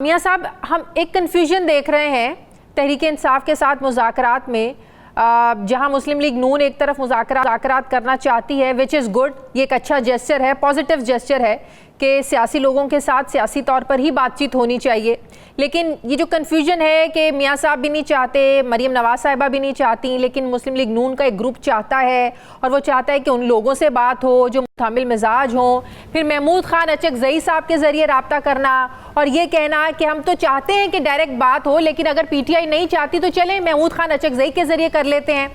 मियाँ साहब, हम एक कन्फ्यूजन देख रहे हैं तहरीक इंसाफ के साथ मुज़ाकरात में, जहां मुस्लिम लीग नून एक तरफ मुज़ाकरात करना चाहती है, विच इज़ गुड। ये एक अच्छा जेस्चर है, पॉजिटिव जेस्चर है कि सियासी लोगों के साथ सियासी तौर पर ही बातचीत होनी चाहिए। लेकिन ये जो कन्फ्यूजन है कि मियाँ साहब भी नहीं चाहते, मरीम नवाज साहिबा भी नहीं चाहती, लेकिन मुस्लिम लीग नून का एक ग्रुप चाहता है और वो चाहता है कि उन लोगों से बात हो जो मुतहम्मिल मिजाज हों। फिर महमूद खान अचकज़ई साहब के ज़रिए रब्ता करना और ये कहना कि हम तो चाहते हैं कि डायरेक्ट बात हो, लेकिन अगर पीटीआई नहीं चाहती तो चलें महमूद खान अचकज़ई के ज़रिए कर लेते हैं।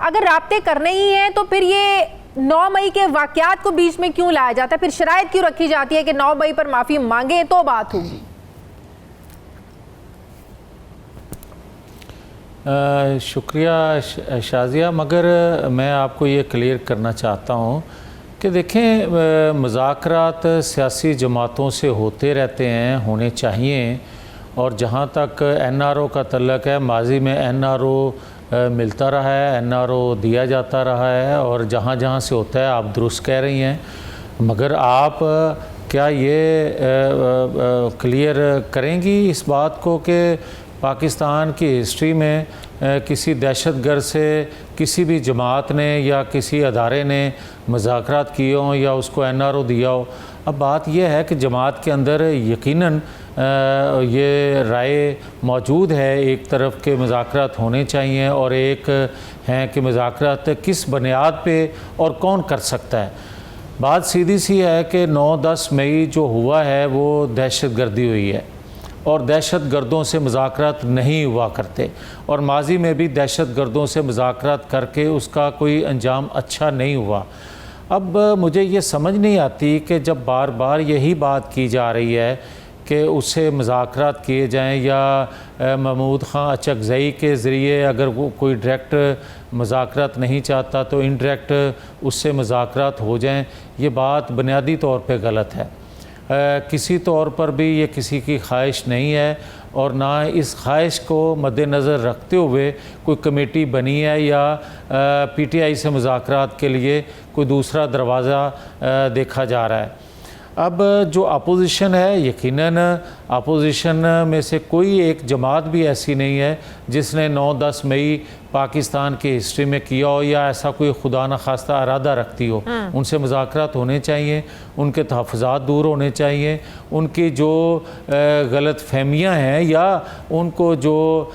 अगर राब्ते करने ही हैं तो फिर ये 9 मई के वाक़यात को बीच में क्यों लाया जाता है? फिर शराइत क्यों रखी जाती है कि 9 मई पर माफ़ी मांगे तो बात होगी? शुक्रिया शाजिया, मगर मैं आपको ये क्लियर करना चाहता हूँ कि देखें, मुज़ाकरात सियासी जमातों से होते रहते हैं, होने चाहिए। और जहाँ तक NRO का तल्लक है, माजी में NRO मिलता रहा है, NRO दिया जाता रहा है और जहाँ जहाँ से होता है, आप दुरुस्त कह रही हैं। मगर आप क्या ये क्लियर करेंगी इस बात को कि पाकिस्तान की हिस्ट्री में किसी दहशतगर्द से किसी भी जमात ने या किसी अदारे ने मुज़ाकरात किए हों या उसको NRO दिया हो? अब बात यह है कि जमात के अंदर यकीनन ये राय मौजूद है एक तरफ के मुज़ाकरात होने चाहिए और एक हैं कि मुज़ाकरात किस बुनियाद पे और कौन कर सकता है। बात सीधी सी है कि 9-10 मई जो हुआ है वो दहशतगर्दी हुई है और दहशत गर्दों से मुज़ाकरात नहीं हुआ करते और माजी में भी दहशत गर्दों से मुज़ाकरात करके उसका कोई अंजाम अच्छा नहीं हुआ। अब मुझे ये समझ नहीं आती कि जब बार बार यही बात की जा रही है कि उससे मुज़ाकरात किए जाएं या महमूद खान अचकज़ई के ज़रिए अगर वो कोई डायरेक्ट मुज़ाकरात नहीं चाहता तो इनडायरेक्ट उससे मुज़ाकरात हो जाएं, ये बात बुनियादी तौर पे गलत है। किसी तौर पर भी ये किसी की ख्वाहिश नहीं है और ना इस ख्वाहिश को मद्देनज़र रखते हुए कोई कमेटी बनी है या PTI से मुज़ाकरात के लिए कोई दूसरा दरवाज़ा देखा जा रहा है। अब जो अपोजिशन है, यकीनन अपोजिशन में से कोई एक जमात भी ऐसी नहीं है जिसने 9-10 मई पाकिस्तान की हिस्ट्री में किया हो या ऐसा कोई खुदा न खास्ता इरादा रखती हो। उनसे मुज़ाकरात होने चाहिए, उनके तहफ़्फ़ुज़ात दूर होने चाहिए, उनकी जो गलत फहमियाँ हैं या उनको जो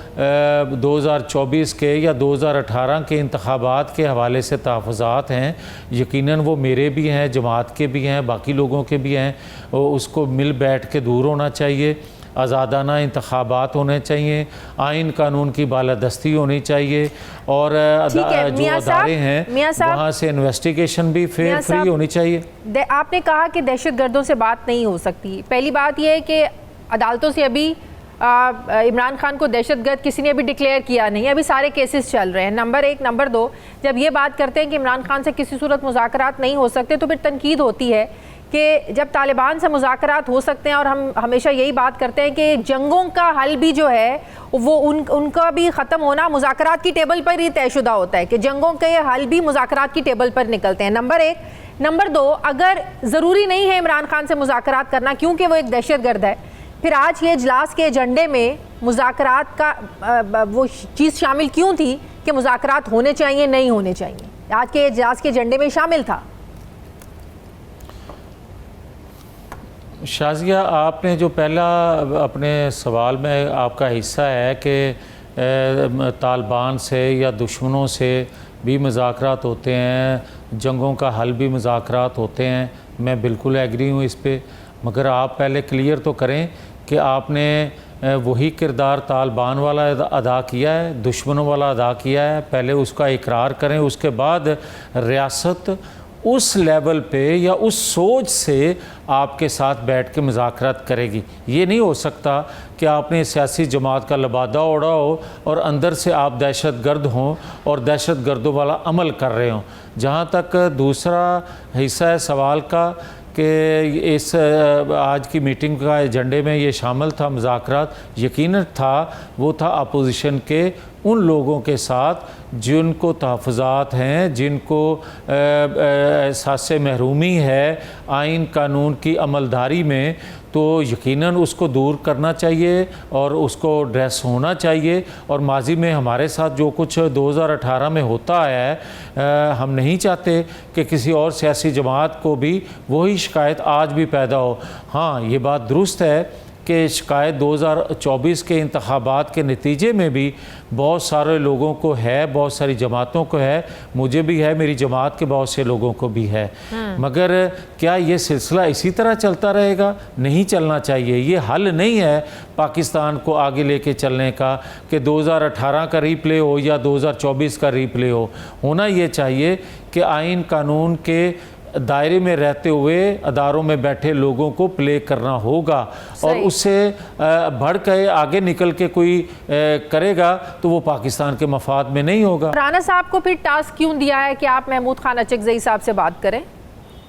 2024 के या 2018 के इंतखाबात के हवाले से तहफ़्फ़ुज़ात हैं, यकीनन वो मेरे भी हैं, जमात के भी हैं, बाकी लोगों के भी हैं, उसको मिल बैठ के दूर होना चाहिए। आज़ादाना इंतखाबात होने चाहिए, आइन कानून की बालादस्ती होनी चाहिए और जो अदारे हैं वहाँ से इन्वेस्टिगेशन भी फ्री होनी चाहिए। आपने कहा कि दहशतगर्दों से बात नहीं हो सकती। पहली बात यह है कि अदालतों से अभी इमरान खान को दहशतगर्द किसी ने अभी डिक्लेयर किया नहीं, अभी सारे केसेस चल रहे हैं। नंबर 1। नंबर 2, जब ये बात करते हैं कि इमरान खान से किसी सूरत मुज़ाकरात नहीं हो सकते तो फिर तनकीद होती है कि जब तालिबान से मुज़ाकरात हो सकते हैं। और हम हमेशा यही बात करते हैं कि जंगों का हल भी जो है वो उनका भी ख़त्म होना मुज़ाकरात की टेबल पर ही तयशुदा होता है कि जंगों के हल भी मुज़ाकरात की टेबल पर निकलते हैं। नंबर 1। नंबर 2, अगर ज़रूरी नहीं है इमरान खान से मुज़ाकरात करना क्योंकि वो एक दहशतगर्द है, फिर आज के इजलास के एजेंडे में मुज़ाकरात का वो चीज़ शामिल क्यों थी कि मुज़ाकरात होने चाहिए नहीं होने चाहिए? आज के इजलास के एजेंडे में शामिल था। शाजिया, आपने जो पहला अपने सवाल में आपका हिस्सा है कि तालिबान से या दुश्मनों से भी मुज़ाकरात होते हैं, जंगों का हल भी मुज़ाकरात होते हैं, मैं बिल्कुल एग्री हूँ इस पे। मगर आप पहले क्लियर तो करें कि आपने वही किरदार तालिबान वाला अदा किया है, दुश्मनों वाला अदा किया है, पहले उसका इकरार करें, उसके बाद रियासत उस लेवल पे या उस सोच से आपके साथ बैठ के मुज़ाकरात करेगी। ये नहीं हो सकता कि आपने सियासी जमात का लबादा ओढ़ा हो और अंदर से आप दहशतगर्द हों और दहशतगर्दों वाला अमल कर रहे हों। जहाँ तक दूसरा हिस्सा है सवाल का कि इस आज की मीटिंग का एजेंडे में ये शामिल था मुज़ाकरात, यकीनन था, वो था अपोजिशन के उन लोगों के साथ जिनको तहफ़्फ़ुज़ात हैं, जिनको एहसास महरूमी है आइन कानून की अमलदारी में, तो यकीनन उसको दूर करना चाहिए और उसको ड्रेस होना चाहिए। और माजी में हमारे साथ जो कुछ 2018 में होता आया है, हम नहीं चाहते कि किसी और सियासी जमात को भी वही शिकायत आज भी पैदा हो। हाँ, ये बात दुरुस्त है कि शिकायत 2024 के इंतखाबात के नतीजे में भी बहुत सारे लोगों को है, बहुत सारी जमातों को है, मुझे भी है, मेरी जमात के बहुत से लोगों को भी है। मगर क्या ये सिलसिला इसी तरह चलता रहेगा? नहीं चलना चाहिए। ये हल नहीं है पाकिस्तान को आगे लेके चलने का कि 2018 का रीप्ले हो या 2024 का रीप्ले हो। होना ये चाहिए कि आइन कानून के दायरे में रहते हुए अदारों में बैठे लोगों को प्ले करना होगा, और उससे बढ़ के आगे निकल के कोई करेगा तो वो पाकिस्तान के मफाद में नहीं होगा। राना साहब को फिर टास्क क्यों दिया है कि आप महमूद खान अचकज़ई साहब से बात करें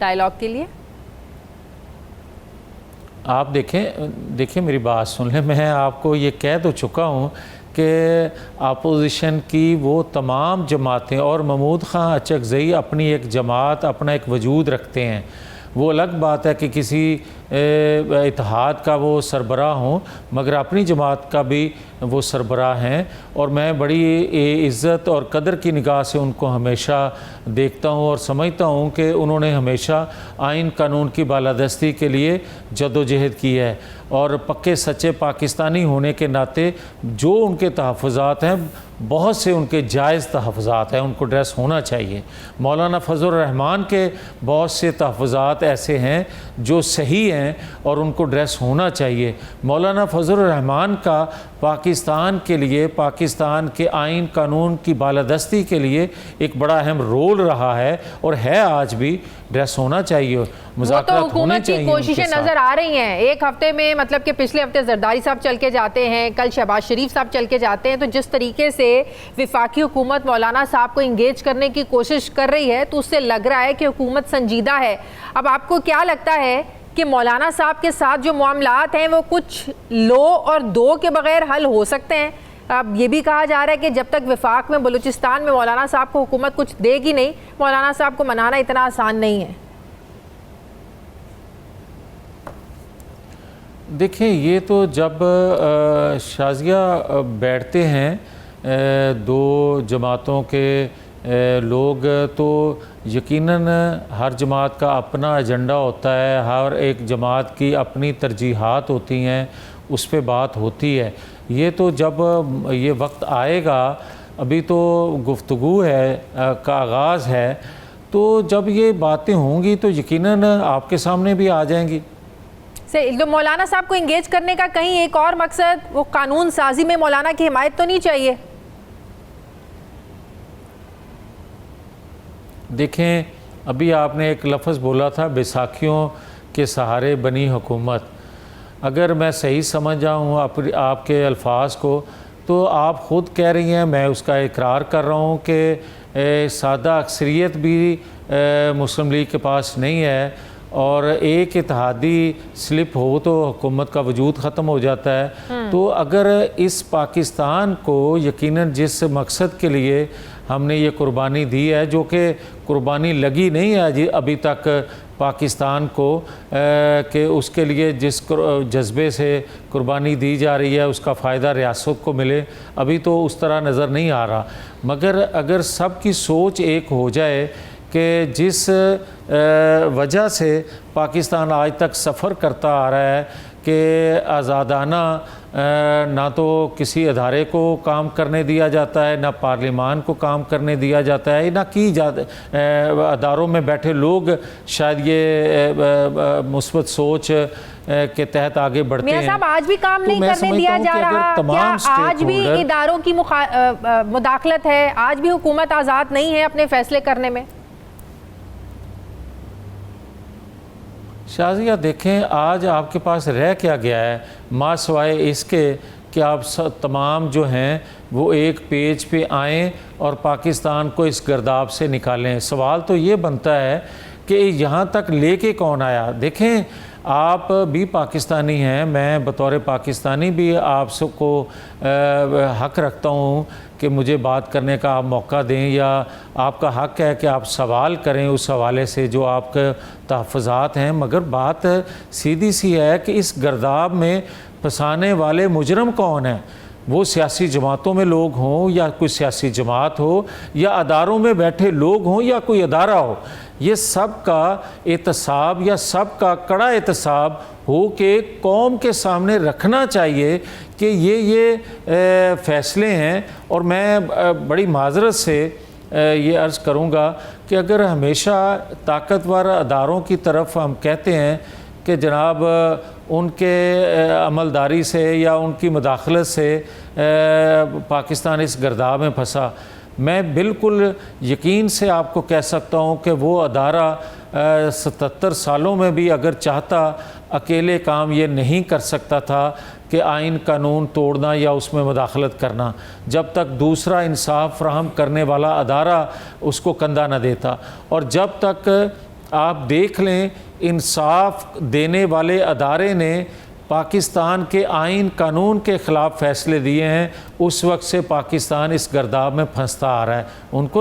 डायलॉग के लिए? आप देखें मेरी बात सुन लें। मैं आपको ये कह तो चुका हूँ कि अपोजिशन की वो तमाम जमातें और महमूद खान अचकज़ई अपनी एक जमात, अपना एक वजूद रखते हैं। वो अलग बात है कि किसी इत्तेहाद का वो सरबराह हों, मगर अपनी जमात का भी वो सरबराह हैं, और मैं बड़ी इज़्ज़त और कदर की निगाह से उनको हमेशा देखता हूँ और समझता हूँ कि उन्होंने हमेशा आइन कानून की बालादस्ती के लिए जद्दोजहद की है, और पक्के सच्चे पाकिस्तानी होने के नाते जो उनके तहफ़्फ़ुज़ात हैं, बहुत से उनके जायज़ तहफ़्फ़ुज़ात हैं, उनको ड्रेस होना चाहिए। मौलाना फजल रहमान के बहुत से तहफ़्फ़ुज़ात ऐसे हैं जो सही हैं और उनको ड्रेस होना चाहिए। मौलाना फजल रहमान का पाकिस्तान के लिए, पाकिस्तान के आइन कानून की बालादस्ती के लिए एक बड़ा अहम रोल रहा है और है आज भी। ड्रेस होना चाहिए, मुज़ाकरात होने चाहिए। कोशिशें नज़र आ रही हैं एक हफ्ते में, मतलब कि पिछले हफ्ते जरदारी साहब चल के जाते हैं, कल शहबाज शरीफ साहब चल के जाते हैं, तो जिस तरीके से विफाकी हुकूमत मौलाना साहब को इंगेज करने की कोशिश कर रही है, तो उससे लग रहा है कि हुकूमत संजीदा है। अब आपको क्या लगता है कि मौलाना साहब के साथ जो मामलात हैं वो कुछ लो और दो के बगैर हल हो सकते हैं? अब ये भी कहा जा रहा है कि जब तक विफाक में, बलूचिस्तान में मौलाना साहब को हुकूमत कुछ देगी नहीं, मौलाना साहब को मनाना इतना आसान नहीं है। देखिए, ये तो जब शाज़िया बैठते हैं दो जमातों के लोग, तो यकीनन हर जमात का अपना एजेंडा होता है, हर एक जमात की अपनी तरजीहात होती हैं, उस पर बात होती है। ये तो जब ये वक्त आएगा, अभी तो गुफ्तगू है का आगाज़ है, तो जब ये बातें होंगी तो यकीनन आपके सामने भी आ जाएंगी। तो मौलाना साहब को इंगेज करने का कहीं एक और मकसद, वो कानून साजी में मौलाना की हिमायत तो नहीं चाहिए? देखें, अभी आपने एक लफ्ज़ बोला था, बैसाखियों के सहारे बनी हुकूमत। अगर मैं सही समझ जाऊँ आपके अल्फाज को, तो आप ख़ुद कह रही हैं, मैं उसका इकरार कर रहा हूँ कि सादा अक्सरियत भी मुस्लिम लीग के पास नहीं है, और एक इत्तेहादी स्लिप हो तो हुकूमत का वजूद ख़त्म हो जाता है। तो अगर इस पाकिस्तान को यकीनन जिस मकसद के लिए हमने ये कुर्बानी दी है, जो कि कुर्बानी लगी नहीं है अभी तक पाकिस्तान को, कि उसके लिए जिस जज्बे से कुर्बानी दी जा रही है उसका फ़ायदा रियासत को मिले, अभी तो उस तरह नज़र नहीं आ रहा। मगर अगर सब की सोच एक हो जाए कि जिस वजह से पाकिस्तान आज तक सफ़र करता आ रहा है कि आज़ादाना ना तो किसी अदारे को काम करने दिया जाता है, ना पार्लिमान को काम करने दिया जाता है, ना कि अदारों में बैठे लोग शायद ये मुस्बत सोच के तहत आगे बढ़ते हैं। साहब, आज भी काम नहीं करने दिया जा रहा, क्या आज भी इदारों की मुदाखलत है? आज भी हुकूमत आज़ाद नहीं है अपने फैसले करने में? शाज़िया, देखें, आज आपके पास रह क्या गया है माँ सिवाय इसके कि आप तमाम जो हैं वो एक पेज पे आएँ और पाकिस्तान को इस गर्दाब से निकालें। सवाल तो ये बनता है कि यहाँ तक लेके कौन आया। देखें, आप भी पाकिस्तानी हैं, मैं बतौर पाकिस्तानी भी आप सबको हक़ रखता हूँ कि मुझे बात करने का आप मौका दें, या आपका हक़ है कि आप सवाल करें उस हवाले से जो आपके तहफ़्फ़ुज़ात हैं। मगर बात सीधी सी है कि इस गर्दाब में फंसाने वाले मुजरम कौन हैं? वो सियासी जमातों में लोग हों, या कोई सियासी जमात हो, या अदारों में बैठे लोग हों, या कोई अदारा हो, ये सब का एहतसाब या सब का कड़ा एहतसाब हो के कौम के सामने रखना चाहिए कि ये फ़ैसले हैं। और मैं बड़ी माजरत से ये अर्ज़ करूँगा कि अगर हमेशा ताकतवर अदारों की तरफ हम कहते हैं कि जनाब उनके अमलदारी से या उनकी मदाखलत से पाकिस्तान इस गर्दाब में फंसा, मैं बिल्कुल यकीन से आपको कह सकता हूँ कि वो अदारा 77 सालों में भी अगर चाहता अकेले काम ये नहीं कर सकता था कि आइन कानून तोड़ना या उसमें मदाखलत करना, जब तक दूसरा इंसाफ फ्राहम करने वाला अदारा उसको कंधा न देता। और जब तक आप देख लें इंसाफ देने वाले अदारे ने पाकिस्तान के आइन कानून के ख़िलाफ़ फ़ैसले दिए हैं, उस वक्त से पाकिस्तान इस गर्दाब में फंसता आ रहा है। उनको